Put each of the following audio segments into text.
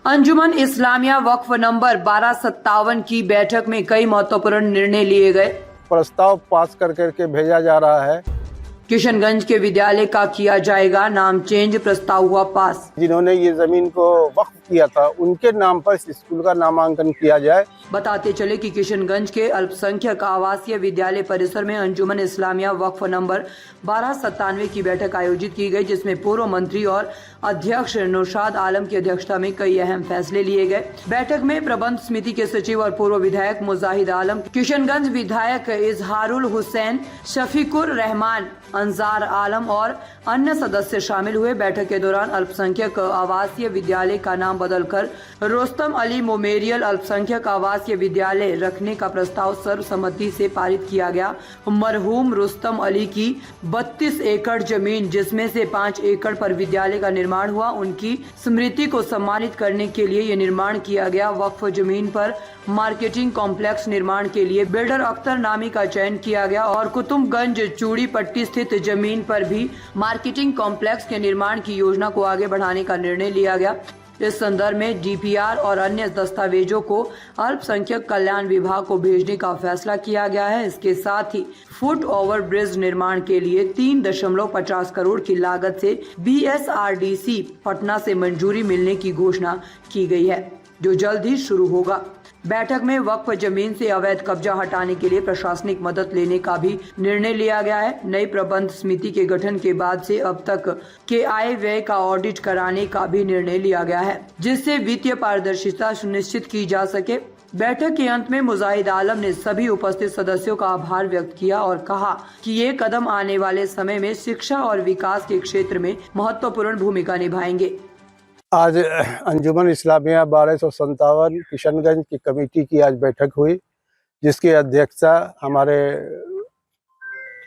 अंजुमन इस्लामिया वक्फ number 1257 की बैठक में कई महत्वपूर्ण निर्णय लिए गए। प्रस्ताव पास करके भेजा जा रहा है। किशनगंज के विद्यालय का किया जाएगा नाम चेंज, प्रस्ताव हुआ पास। जिन्होंने ये जमीन को वक्फ किया था उनके नाम पर स्कूल का नामांकन किया जाए। बताते चले कि किशनगंज के अल्पसंख्यक आवासीय विद्यालय परिसर में अंजुमन इस्लामिया वक्फ नंबर 1297 की बैठक आयोजित की गई, जिसमें पूर्व मंत्री और अध्यक्ष नौशाद आलम की अध्यक्षता में कई अहम फैसले लिए गए। बैठक में प्रबंध समिति के सचिव और पूर्व विधायक मुजाहिद आलम, किशनगंज विधायक इजहारुल हुसैन, शफीकुर रहमान, अंजार आलम और अन्य सदस्य शामिल हुए। बैठक के दौरान अल्पसंख्यक आवासीय विद्यालय का नाम बदलकर रोस्तम अली मोमेरियल अल्पसंख्यक आवासीय विद्यालय रखने का प्रस्ताव सर्वसम्मति से पारित किया गया। मरहूम रुस्तम अली की 32 एकड़ जमीन, जिसमें से 5 एकड़ पर विद्यालय का निर्माण हुआ, उनकी स्मृति को सम्मानित करने के लिए यह निर्माण किया गया। वक्फ जमीन पर मार्केटिंग कॉम्प्लेक्स निर्माण के लिए बिल्डर अख्तर नामी का चयन किया गया और कुतुबगंज चूड़ी पट्टी स्थित जमीन पर भी मार्केटिंग कॉम्प्लेक्स के निर्माण की योजना को आगे बढ़ाने का निर्णय लिया गया। इस संदर्भ में डीपीआर और अन्य दस्तावेजों को अल्पसंख्यक कल्याण विभाग को भेजने का फैसला किया गया है। इसके साथ ही फुट ओवर ब्रिज निर्माण के लिए 3.50 करोड़ की लागत से बीएसआरडीसी पटना से मंजूरी मिलने की घोषणा की गई है, जो जल्द ही शुरू होगा। बैठक में वक्फ जमीन से अवैध कब्जा हटाने के लिए प्रशासनिक मदद लेने का भी निर्णय लिया गया है। नई प्रबंध समिति के गठन के बाद से अब तक के आय व्यय का ऑडिट कराने का भी निर्णय लिया गया है, जिससे वित्तीय पारदर्शिता सुनिश्चित की जा सके। बैठक के अंत में मुजाहिद आलम ने सभी उपस्थित सदस्यों का आभार व्यक्त किया और कहा कि ये कदम आने वाले समय में शिक्षा और विकास के क्षेत्र में महत्वपूर्ण भूमिका निभाएंगे। आज अंजुमन इस्लामिया 1257 किशनगंज की कमेटी की आज बैठक हुई, जिसकी अध्यक्षता हमारे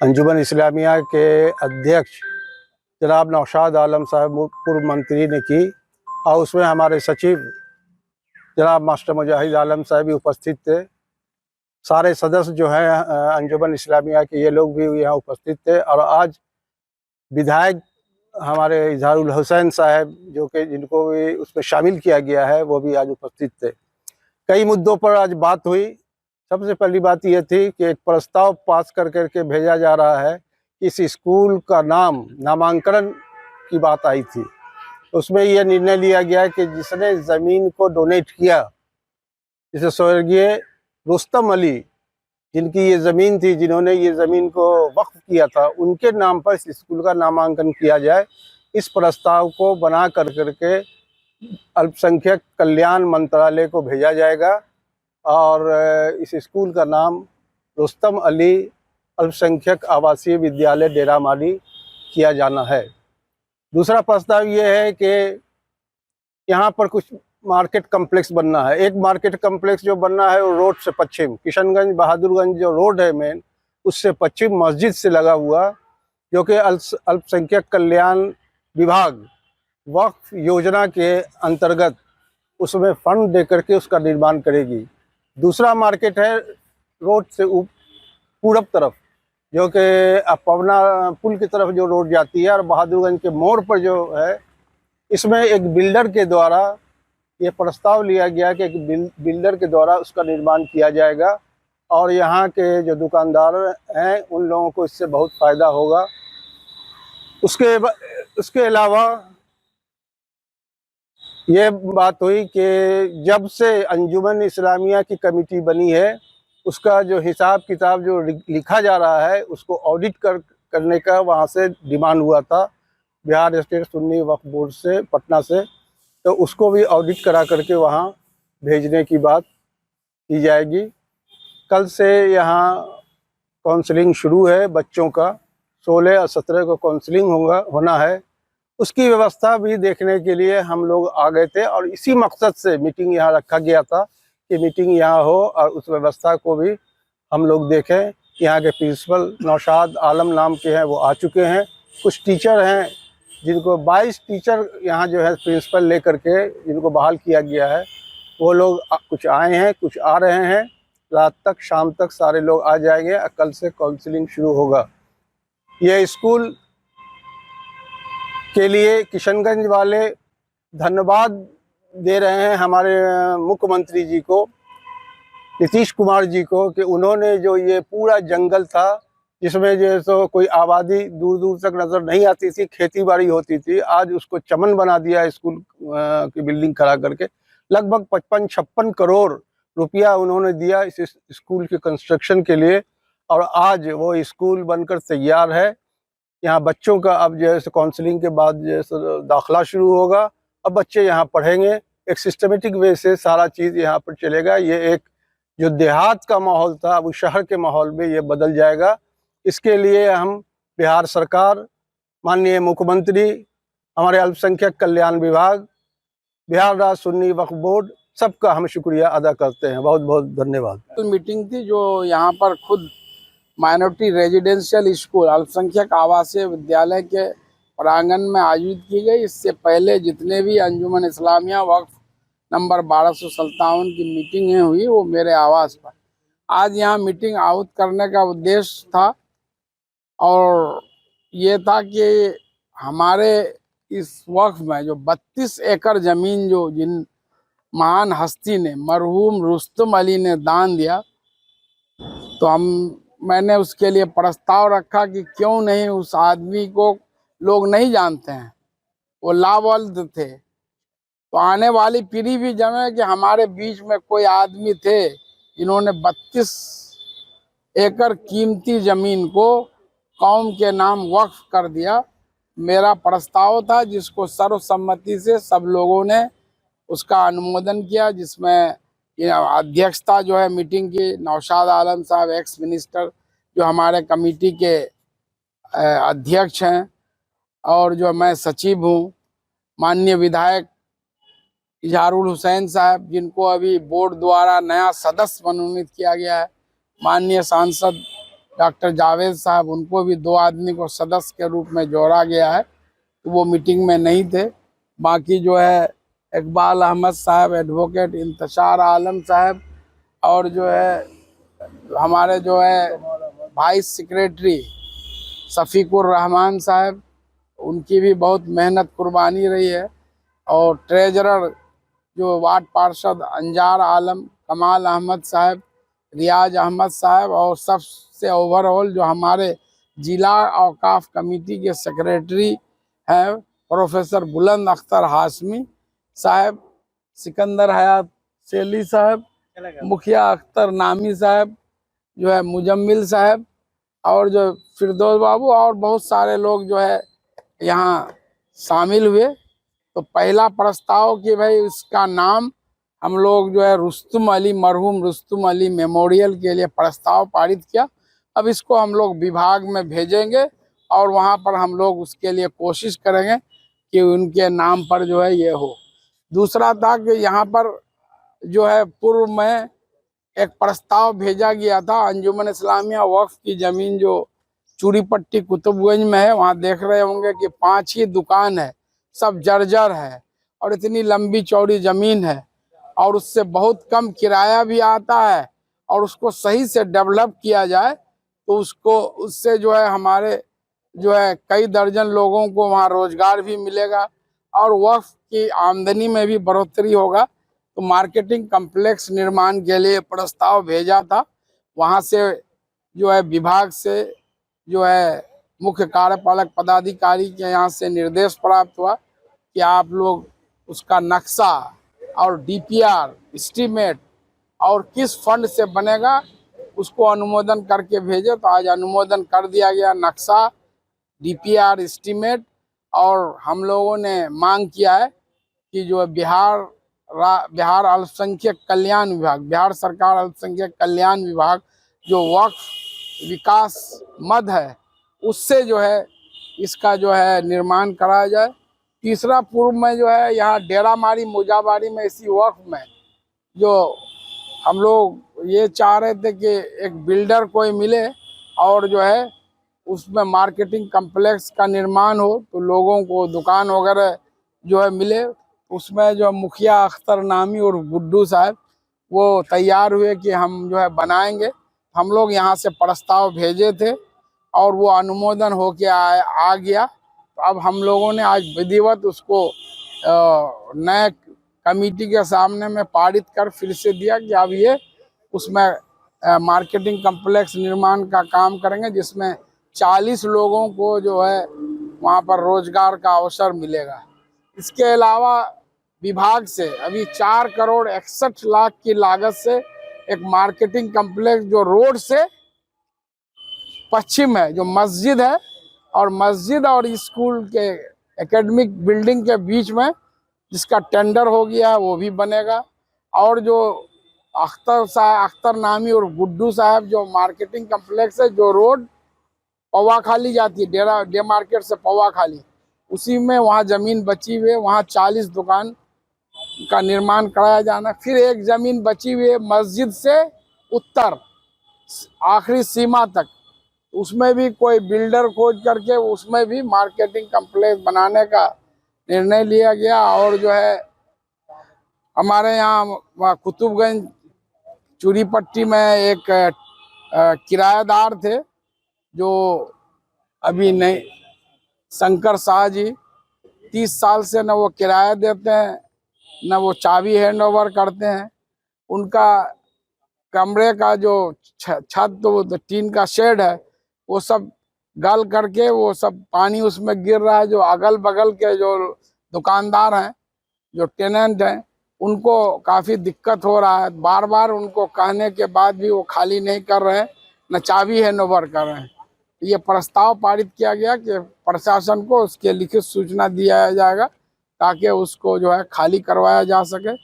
अंजुमन इस्लामिया के अध्यक्ष जनाब नौशाद आलम साहब पूर्व मंत्री ने की और उसमें हमारे सचिव जनाब मास्टर मुजाहिद आलम साहब भी उपस्थित थे। सारे सदस्य जो हैं अंजुमन इस्लामिया के ये लोग भी यहाँ उपस्थित थे और आज विधायक हमारे इजहारुल हुसैन साहब जो कि जिनको भी उसमें शामिल किया गया है वो भी आज उपस्थित थे। कई मुद्दों पर आज बात हुई। सबसे पहली बात यह थी कि एक प्रस्ताव पास करके भेजा जा रहा है, इस स्कूल का नामांकन की बात आई थी। उसमें यह निर्णय लिया गया कि जिसने ज़मीन को डोनेट किया, जिसे स्वर्गीय रुस्तम अली जिनकी ये ज़मीन थी, जिन्होंने ये ज़मीन को वक्फ किया था, उनके नाम पर इस स्कूल का नामांकन किया जाए। इस प्रस्ताव को बना करके अल्पसंख्यक कल्याण मंत्रालय को भेजा जाएगा और इस स्कूल का नाम रुस्तम अली अल्पसंख्यक आवासीय विद्यालय डेरा माली किया जाना है। दूसरा प्रस्ताव ये है कि यहाँ पर कुछ मार्केट कम्प्लेक्स बनना है। एक मार्केट कम्प्लेक्स जो बनना है वो रोड से पश्चिम, किशनगंज बहादुरगंज जो रोड है मेन, उससे पश्चिम मस्जिद से लगा हुआ, जो कि अल्पसंख्यक कल्याण विभाग वक्फ योजना के अंतर्गत उसमें फंड दे करके उसका निर्माण करेगी। दूसरा मार्केट है रोड से पूरब तरफ, जो कि पवना पुल की तरफ जो रोड जाती है, और बहादुरगंज के मोड़ पर जो है, इसमें एक बिल्डर के द्वारा ये प्रस्ताव लिया गया कि एक बिल्डर के द्वारा उसका निर्माण किया जाएगा और यहाँ के जो दुकानदार हैं उन लोगों को इससे बहुत फ़ायदा होगा। उसके अलावा ये बात हुई कि जब से अंजुमन इस्लामिया की कमेटी बनी है, उसका जो हिसाब किताब जो लिखा जा रहा है उसको ऑडिट करने का वहाँ से डिमांड हुआ था बिहार स्टेट सुन्नी वक्फ बोर्ड से, पटना से। तो उसको भी ऑडिट करा करके वहाँ भेजने की बात की जाएगी। कल से यहाँ काउंसलिंग शुरू है बच्चों का, 16 और 17 को काउंसलिंग होना है। उसकी व्यवस्था भी देखने के लिए हम लोग आ गए थे और इसी मकसद से मीटिंग यहाँ रखा गया था कि मीटिंग यहाँ हो और उस व्यवस्था को भी हम लोग देखें। यहाँ के प्रिंसिपल नौशाद आलम नाम के हैं, वो आ चुके हैं। कुछ टीचर हैं जिनको 22 टीचर यहाँ जो है प्रिंसिपल लेकर के जिनको बहाल किया गया है, वो लोग कुछ आए हैं, कुछ आ रहे हैं। रात तक शाम तक सारे लोग आ जाएंगे। कल से काउंसलिंग शुरू होगा। ये स्कूल के लिए किशनगंज वाले धन्यवाद दे रहे हैं हमारे मुख्यमंत्री जी को, नीतीश कुमार जी को, कि उन्होंने जो ये पूरा जंगल था जिसमें जो सो कोई आबादी दूर दूर तक नज़र नहीं आती थी, खेती बाड़ी होती थी, आज उसको चमन बना दिया स्कूल की बिल्डिंग खड़ा करके। लगभग 55-56 करोड़ रुपया उन्होंने दिया इस स्कूल के कंस्ट्रक्शन के लिए, और आज वो स्कूल बनकर तैयार है। यहाँ बच्चों का अब जैसे काउंसलिंग के बाद जैसे दाखिला शुरू होगा, अब बच्चे यहाँ पढ़ेंगे, एक सिस्टमेटिक वे से सारा चीज़ यहाँ पर चलेगा। ये एक जो देहात का माहौल था वो शहर के माहौल में ये बदल जाएगा। इसके लिए हम बिहार सरकार, माननीय मुख्यमंत्री, हमारे अल्पसंख्यक कल्याण विभाग, बिहार राज्य सुन्नी वक्फ बोर्ड, सबका हम शुक्रिया अदा करते हैं। बहुत बहुत धन्यवाद। मीटिंग थी जो यहाँ पर खुद माइनॉरिटी रेजिडेंशियल स्कूल अल्पसंख्यक आवासीय विद्यालय के प्रांगण में आयोजित की गई। इससे पहले जितने भी अंजुमन इस्लामिया वक्फ नंबर 1257 की मीटिंगें हुई वो मेरे आवास पर। आज यहाँ मीटिंग आहूत करने का उद्देश्य था और ये था कि हमारे इस वक्फ में जो 32 एकड़ ज़मीन जो जिन महान हस्ती ने, मरहूम रुस्तम अली ने दान दिया, तो मैंने उसके लिए प्रस्ताव रखा कि क्यों नहीं, उस आदमी को लोग नहीं जानते हैं, वो लावल्द थे, तो आने वाली पीढ़ी भी जमे कि हमारे बीच में कोई आदमी थे जिन्होंने 32 एकड़ कीमती ज़मीन को कौम के नाम वक्फ कर दिया। मेरा प्रस्ताव था जिसको सर्वसम्मति से सब लोगों ने उसका अनुमोदन किया, जिसमें अध्यक्षता जो है मीटिंग की नौशाद आलम साहब, एक्स मिनिस्टर, जो हमारे कमेटी के अध्यक्ष हैं, और जो मैं सचिव हूँ, माननीय विधायक इजहारुल हुसैन साहब, जिनको अभी बोर्ड द्वारा नया सदस्य मनोनीत किया गया है, माननीय सांसद डॉक्टर जावेद साहब, उनको भी 2 आदमी को सदस्य के रूप में जोड़ा गया है, तो वो मीटिंग में नहीं थे। बाकी जो है इकबाल अहमद साहब, एडवोकेट इंतशार आलम साहब, और जो है हमारे जो है वाइस सेक्रेटरी शफीकुर रहमान साहब, उनकी भी बहुत मेहनत कुर्बानी रही है, और ट्रेजरर जो वार्ड पार्षद अंजार आलम, कमाल अहमद साहब, रियाज अहमद साहब, और सबसे ओवरऑल जो हमारे जिला औकाफ कमेटी के सेक्रेटरी हैं प्रोफेसर बुलंद अख्तर हाशमी साहब, सिकंदर हयात सेली साहब, मुखिया अख्तर नामी साहब, जो है मुजम्मिल साहब, और जो फिरदौस बाबू, और बहुत सारे लोग जो है यहाँ शामिल हुए। तो पहला प्रस्ताव कि भाई इसका नाम हम लोग जो है रुस्तम अली, मरहूम रुस्तम अली मेमोरियल के लिए प्रस्ताव पारित किया। अब इसको हम लोग विभाग में भेजेंगे और वहाँ पर हम लोग उसके लिए कोशिश करेंगे कि उनके नाम पर जो है ये हो। दूसरा था कि यहाँ पर जो है पूर्व में एक प्रस्ताव भेजा गया था, अंजुमन इस्लामिया वक्फ की ज़मीन जो चूड़ीपट्टी कुतुबगंज में है, वहाँ देख रहे होंगे कि 5 ही दुकान है, सब जर्जर है, और इतनी लंबी चौड़ी ज़मीन है, और उससे बहुत कम किराया भी आता है, और उसको सही से डेवलप किया जाए तो उससे जो है हमारे जो है कई दर्जन लोगों को वहाँ रोजगार भी मिलेगा और वक्फ की आमदनी में भी बढ़ोतरी होगा। तो मार्केटिंग कम्प्लेक्स निर्माण के लिए प्रस्ताव भेजा था, वहाँ से जो है विभाग से जो है मुख्य कार्यपालक पदाधिकारी के यहाँ से निर्देश प्राप्त हुआ कि आप लोग उसका नक्शा और डीपीआर एस्टीमेट और किस फंड से बनेगा उसको अनुमोदन करके भेजे। तो आज अनुमोदन कर दिया गया नक्शा, डीपीआर, एस्टीमेट, और हम लोगों ने मांग किया है कि जो बिहार अल्पसंख्यक कल्याण विभाग, बिहार सरकार अल्पसंख्यक कल्याण विभाग जो वक्फ विकास मद है उससे जो है इसका जो है निर्माण कराया जाए। तीसरा, पूर्व में जो है यहाँ डेरामारी मुजाबारी में इसी वक्फ में जो हम लोग ये चाह रहे थे कि एक बिल्डर कोई मिले और जो है उसमें मार्केटिंग कम्प्लेक्स का निर्माण हो तो लोगों को दुकान वगैरह जो है मिले। उसमें जो मुखिया अख्तर नामी और गुड्डू साहब वो तैयार हुए कि हम जो है बनाएंगे। हम लोग यहाँ से प्रस्ताव भेजे थे और वो अनुमोदन होके आ गया। तो अब हम लोगों ने आज विधिवत उसको नए कमेटी के सामने में पारित कर फिर से दिया कि अब ये उसमें मार्केटिंग कम्प्लेक्स निर्माण का काम करेंगे, जिसमें 40 लोगों को जो है वहाँ पर रोजगार का अवसर मिलेगा। इसके अलावा विभाग से अभी 4,61,00,000 की लागत से एक मार्केटिंग कम्प्लेक्स जो रोड से पश्चिम है, जो मस्जिद है, और मस्जिद और स्कूल के एकेडमिक बिल्डिंग के बीच में जिसका टेंडर हो गया है वो भी बनेगा। और जो अख्तर नामी और गुड्डू साहब जो मार्केटिंग कम्प्लेक्स है, जो रोड पवा खाली जाती है, डे मार्केट से पवा खाली, उसी में वहाँ ज़मीन बची हुई है, वहाँ 40 दुकान का निर्माण कराया जाना। फिर एक ज़मीन बची हुई है मस्जिद से उत्तर आखिरी सीमा तक, उसमें भी कोई बिल्डर खोज करके उसमें भी मार्केटिंग कम्प्लेक्स बनाने का निर्णय लिया गया। और जो है हमारे यहाँ कुतुबगंज चूरी पट्टी में एक किराएदार थे जो अभी नहीं, शंकर शाह जी, 30 साल से न वो किराया देते हैं न वो चाबी हैंड ओवर करते हैं। उनका कमरे का जो छत तो टीन का शेड है वो सब गल करके वो सब पानी उसमें गिर रहा है। जो अगल बगल के जो दुकानदार हैं, जो टेनेंट हैं, उनको काफ़ी दिक्कत हो रहा है। बार बार उनको कहने के बाद भी वो खाली नहीं कर रहे हैं, न चाबी हैंड ओवर कर रहे हैं। ये प्रस्ताव पारित किया गया कि प्रशासन को उसके लिखित सूचना दिया जाएगा ताकि उसको जो है खाली करवाया जा सके।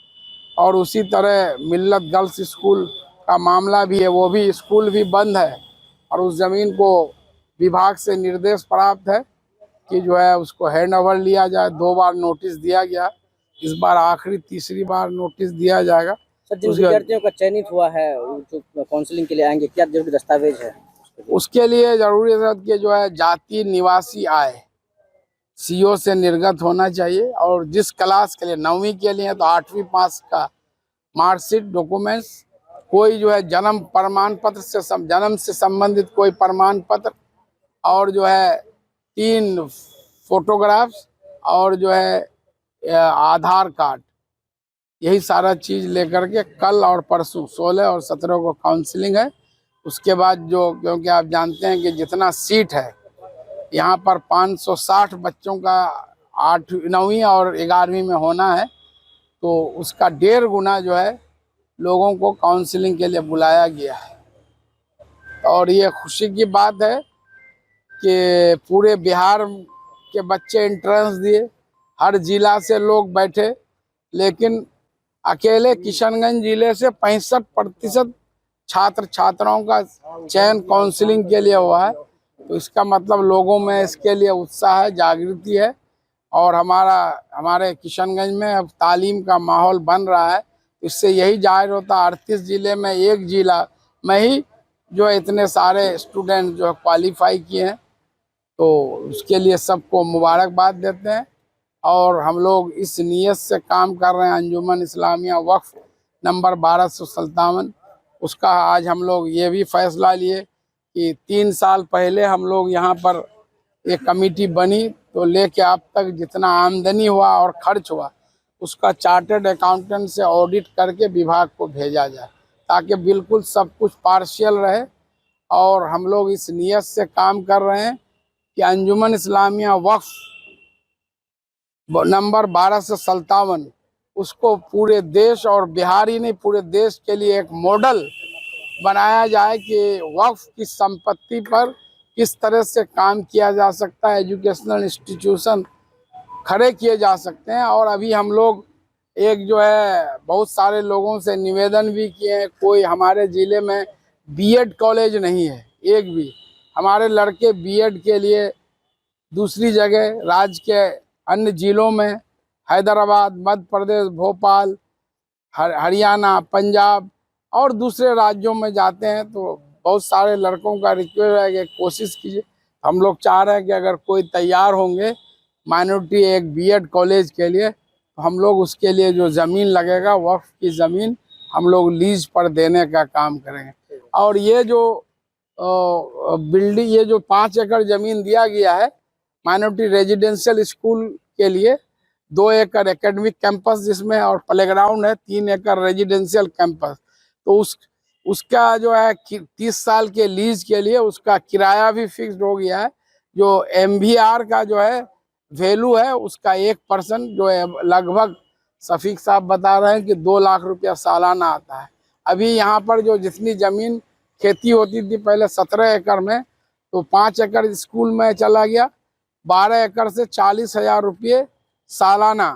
और उसी तरह मिल्लत गर्ल्स स्कूल का मामला भी है, वो भी स्कूल भी बंद है और उस ज़मीन को विभाग से निर्देश प्राप्त है कि जो है उसको हैंड ओवर लिया जाए। 2 बार नोटिस दिया गया, इस बार आखिरी तीसरी बार नोटिस दिया जाएगा। सर, जिन विद्यार्थियों का चयनित हुआ है जो काउंसलिंग के लिए आएंगे, क्या जरूरी दस्तावेज है? उसके लिए जरूरी है कि जो है जाति निवासी आय CO से निर्गत होना चाहिए। और जिस क्लास के लिए 9वीं के लिए तो 8वीं पास का मार्कशीट, डॉक्यूमेंट्स, कोई जो है जन्म प्रमाण पत्र से जन्म से संबंधित कोई प्रमाण पत्र, और जो है 3 फोटोग्राफ्स, और जो है आधार कार्ड, यही सारा चीज़ लेकर के कल और परसों 16 और 17 को काउंसलिंग है। उसके बाद जो, क्योंकि आप जानते हैं कि जितना सीट है यहाँ पर 560 बच्चों का 8वीं 9वीं और 11वीं में होना है, तो उसका 1.5 गुना जो है लोगों को काउंसलिंग के लिए बुलाया गया है। और ये खुशी की बात है कि पूरे बिहार के बच्चे एंट्रेंस दिए, हर जिला से लोग बैठे, लेकिन अकेले किशनगंज जिले से 65% छात्र छात्राओं का चयन काउंसलिंग के लिए हुआ है। तो इसका मतलब लोगों में इसके लिए उत्साह है, जागृति है। और हमारे किशनगंज में अब तालीम का माहौल बन रहा है। इससे यही जाहिर होता है 38 जिले में एक जिला में ही जो इतने सारे स्टूडेंट जो क्वालिफाई किए हैं, तो उसके लिए सबको मुबारकबाद देते हैं। और हम लोग इस नीयत से काम कर रहे हैं, अंजुमन इस्लामिया वक्फ नंबर 1257, उसका आज हम लोग ये भी फैसला लिए कि 3 साल पहले हम लोग यहाँ पर एक कमेटी बनी, तो लेके अब तक जितना आमदनी हुआ और खर्च हुआ उसका चार्टर्ड अकाउंटेंट से ऑडिट करके विभाग को भेजा जाए, ताकि बिल्कुल सब कुछ पार्शियल रहे। और हम लोग इस नीयत से काम कर रहे हैं कि अंजुमन इस्लामिया वक्फ नंबर 1257 उसको पूरे देश, और बिहार ही नहीं पूरे देश के लिए एक मॉडल बनाया जाए कि वक्फ की संपत्ति पर किस तरह से काम किया जा सकता है, एजुकेशनल इंस्टीट्यूशन खड़े किए जा सकते हैं। और अभी हम लोग एक जो है बहुत सारे लोगों से निवेदन भी किए हैं, कोई हमारे ज़िले में B.Ed कॉलेज नहीं है एक भी। हमारे लड़के B.Ed के लिए दूसरी जगह राज्य के अन्य ज़िलों में, हैदराबाद, मध्य प्रदेश, भोपाल, हरियाणा, पंजाब और दूसरे राज्यों में जाते हैं। तो बहुत सारे लड़कों का रिक्वेस्ट है कि कोशिश कीजिए। हम लोग चाह रहे हैं कि अगर कोई तैयार होंगे माइनॉरिटी एक B.Ed कॉलेज के लिए, तो हम लोग उसके लिए जो ज़मीन लगेगा वक्फ की ज़मीन हम लोग लीज पर देने का काम करेंगे। और ये जो बिल्डिंग, ये जो 5 एकड़ ज़मीन दिया गया है माइनॉरिटी रेजिडेंशियल स्कूल के लिए, 2 एकड़ एकेडमिक कैंपस जिसमें और प्लेग्राउंड है, 3 एकड़ रेजिडेंशियल कैंपस। तो उसका जो है 30 साल के लीज के लिए उसका किराया भी फिक्स्ड हो गया है। जो MVR का जो है वैल्यू है उसका 1% जो है लगभग शफीक साहब बता रहे हैं कि 2 लाख रुपया सालाना आता है। अभी यहाँ पर जो जितनी जमीन खेती होती थी पहले 17 एकड़ में, तो 5 एकड़ स्कूल में चला गया। 12 एकड़ से 40,000 रुपये सालाना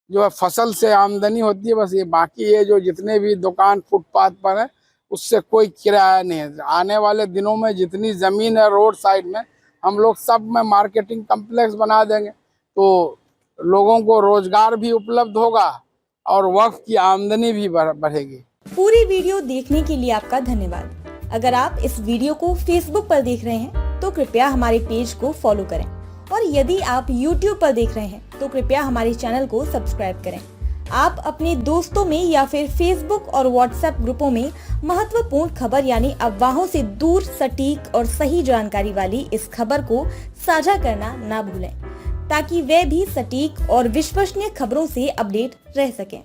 जो है फसल से आमदनी होती है। बस ये बाकी ये जो जितने भी दुकान फुटपाथ पर है उससे कोई किराया नहीं है। आने वाले दिनों में जितनी ज़मीन है रोड साइड में हम लोग सब में मार्केटिंग कम्प्लेक्स बना देंगे, तो लोगों को रोजगार भी उपलब्ध होगा और वक्फ की आमदनी भी बढ़ेगी। पूरी वीडियो देखने के लिए आपका धन्यवाद। अगर आप इस वीडियो को फेसबुक पर देख रहे हैं तो कृपया हमारे पेज को फॉलो करें, और यदि आप YouTube पर देख रहे हैं तो कृपया हमारे चैनल को सब्सक्राइब करें। आप अपने दोस्तों में या फिर फेसबुक और व्हाट्सएप ग्रुपों में महत्वपूर्ण खबर यानी अफवाहों से दूर सटीक और सही जानकारी वाली इस खबर को साझा करना ना भूलें, ताकि वे भी सटीक और विश्वसनीय खबरों से अपडेट रह सकें।